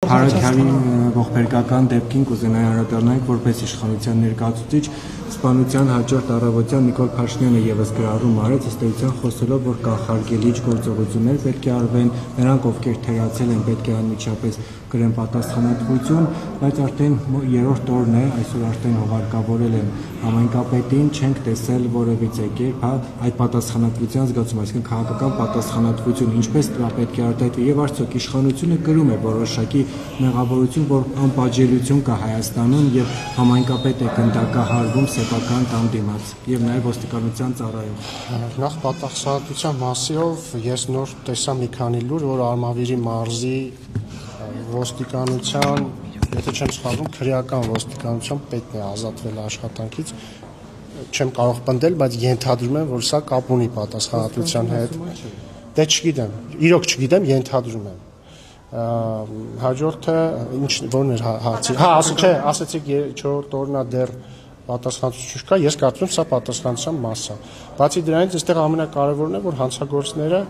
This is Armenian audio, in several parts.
Հարաքյալի ողբերգական դեպքին կուզենայի անդրադառնալ որպես իշխանության ներկայացուցիչ սպանության հաջորդ առավոտյան Նիկոլ Փաշինյանը ևս գրառում արեց ըստ էության խոսելով, որ կանխարգելիչ գործողություններ պետք է արվեն, նրանք ովքեր թերացել են պետք է անմիջապես կրեն պատասխանատվություն, բայց արդեն երրորդ օրն է, այսօր արդեն հողարկավորել են համայնքապետին, չենք տեսել որևիցե կերպ այդ պատասխանատվության զգացում, այսինքն քաղաքական պատասխանատվություն, ինչպես դա պետք է արտահայտվի եւ արդյոք իշխանությունը կրում է որոշակի մեղավորություն, որ անպատժելիություն կա Հայաստանում եւ համայնքապետ է գնդակահարվում սեփական տան դիմաց եւ նաեւ ոստիկանության ծառայում։ Նախ պատասխանատվության մասով ես նոր տեսա մի քանի լուր, որ Արմավիրի մարզի ոստիկանության, եթե չեմ սխալվում, քրեական ոստիկանության պետն է ազատվել աշխատանքից, չեմ կարող պնդել, բայց ենթադրում եմ, որ սա կապ ունի պատասխանատվության հետ։ Դե չգիտեմ, իրոք չգիտեմ, ենթադրում եմ։ Հաջորդը որն էր հարցի։ Չէ, ասացիք 4-րդ օրնա դեռ պատասխանատվություն չկա, ես կարծում եմ սա պատասխանատվության մաս է։ Բացի դրանից, այստեղ ամենակարևորն է, որ հանցագործները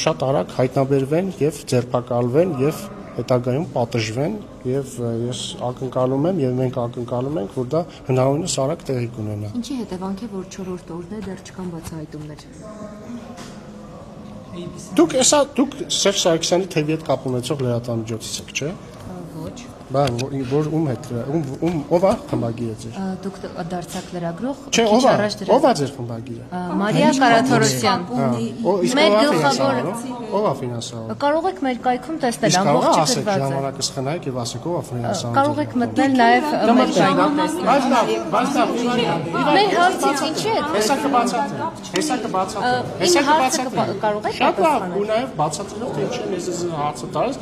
շատ արագ հայտնաբերվեն եւ ձերբակալվեն եւ հետագայում պատժվեն եւ ես ակնկալում եմ եւ մենք ակնկալում ենք, որ դա հնարավորինս արագ տեղի կունենա։ Ինչի հետևանք է, որ 4-րդ օրն է դեռ չկան բացահայտումներ։ Դուք Սերժ Սարգսյանի թևի հետ կապ ունեցող լրատվամիջոցից եք, չէ՞։ Ոչ։ Բան, որ ում հետ, ով է խմբագիրը ձեր։ Դուք դարձաք լրագրող, քիչ առաջ դրած։ Ով է ձեր խմբագիրը։ Մարիա Կարաթորոսյան։ Մեր գլխավոր ով է ֆինանսավորում։ Կարող եք մեր կայքում տեսնել ամբողջ գրված է։ Ժամանակը սխնայեք եւ ասեք ով է ֆինանսավորում։ Կարող եք մտնել նաեւ մեր կայքում տեսնել։ Մեր հարցից ինչի է։ Հեսա կբացատրեմ։ Կարող եք շատ լավ, ու նաեւ բացատրելով թե ինչի են ես հարցը տալիս։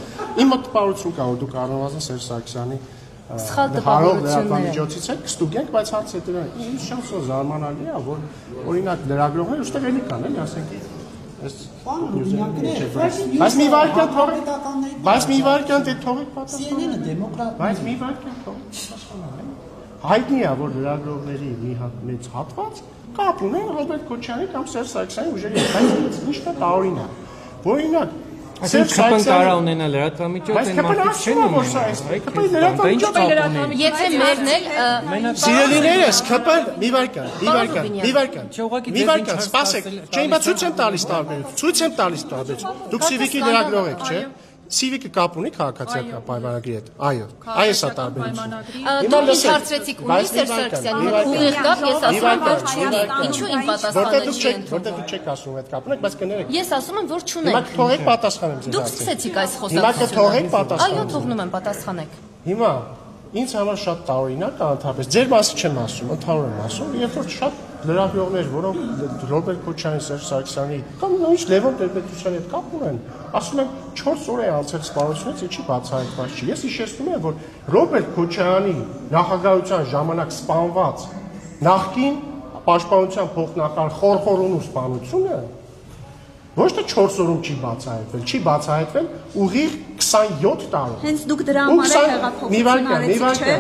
Իմ մտահոգություն կա, որ դուք առնվազն Սերժ Սարգսյանի սխալ տպավորություններ եք կստուգենք, բայց հարցը դա է։ Ինչ շատ զարմանալի է, որ օրինակ լրագրողները ուստեղ էլի կան, էլի, ասենք Բայց մի վարքյան թողեք, բայց մի վարքյան դե թողեք պատասխանը։ Բայց մի վարքյան թողեք պատասխանը։ Հայտնի է, որ լրագրողների մի հատ մեծ հատված կապ ունեն Ռոբերտ Քոչարյանի կամ Սերժ Սարգսյանի ուժերի հետ, բայց ինչն է տարօրինակ։ Օրինակ Այսինքն քպն տարա ունենա լրատվամիջոց են մարդիկ չեն ունենում։ Եթե մերն էլ Սիրելիներս, քպն մի վարքան, սպասեք, չէ, հիմա ցույց եմ տալիս տարբերություն, դուք Civic-ի լրագրող եք, չէ։ Civic-ը կապ ունի քաղաքացիական պայմանագրի հետ։ Այո, այս է տարբերությունը։ Դուք հարցրեցիք ունի Սերժ Սարգսյանի ուղիղ կապ, ես ասում եմ, որ չունի։ Ինչու իմ պատասխանը չի ընդունում։ Որտեղ դուք չեք ասում այդ կապն եք, բայց կներեք։ Ես ասում եմ, որ չունեք։ Հիմա թողեք պատասխանեմ ձեզ։ Դուք սկսեցիք այս Հիմա թողեք խոսակցությունը։ պատասխանեմ։ Այո, թողնում եմ, պատասխանեք։ Հիմա ինձ համար շատ տարօրինակ է ընդհանրապես։ Ձեր մասը չեմ ասում, ընդհանուր եմ ասում, երբ որ շատ լրագրողներ, որոնք Ռոբերտ Քոչարյանի, Սերժ Սարգսյանի կամ նույնիսկ Լևոն Տեր-Պետրոսյանի հետ կապ ունեն, ասում են 4 օր է անցել սպանությունից, ինչի բացահայտված չի։ Ես հիշեցնում եմ, որ Ռոբերտ Քոչարյանի նախագահության ժամանակ սպանված նախկին պաշտպանության փոխնախարար Խորխորունու սպանությունը ոչ թե 4 օրում չի բացահայտվել ուղիղ 27 տարի։ Հենց դուք դրա համար հեղափոխություն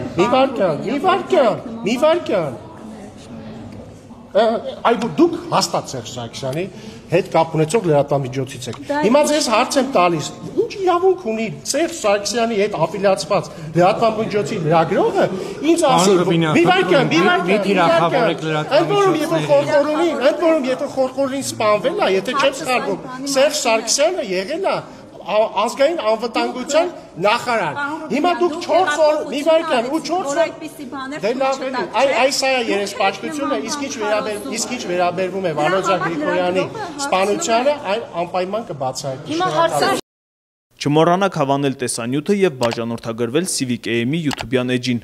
մի վարքյան։ Այո, դուք հաստատ Սերժ Սարգսյանի հետ կապ ունեցող լրատվամիջոցից եք։ Հիմա ձեզ հարց եմ տալիս, ինչ իրավունք ունի Սերժ Սարգսյանի հետ ապելացված լրատվամիջոցի լրագրողը ինձ ասի մի վարքյան։ Ընդ որում եթե Խորխորունին սպանվել է, եթե չեմ սխալվում, Սերժ Սարգսյանը եղել է ազգային անվտանգության նախարար։ Հիմա դուք 4 օր մի վարքյան ու 4 օր այդպիսի բաներ դե լավ էլի, այս է երեսպաշտությունը, իսկ ինչ վերաբերվում է Վանոձա Գրիգորյանի սպանությանը, այն անպայման կբացահայտվի։ Հիմա հարցը Չմոռանաք հավանել տեսանյութը եւ բաժանորդագրվել Civic AM-ի YouTube-յան էջին։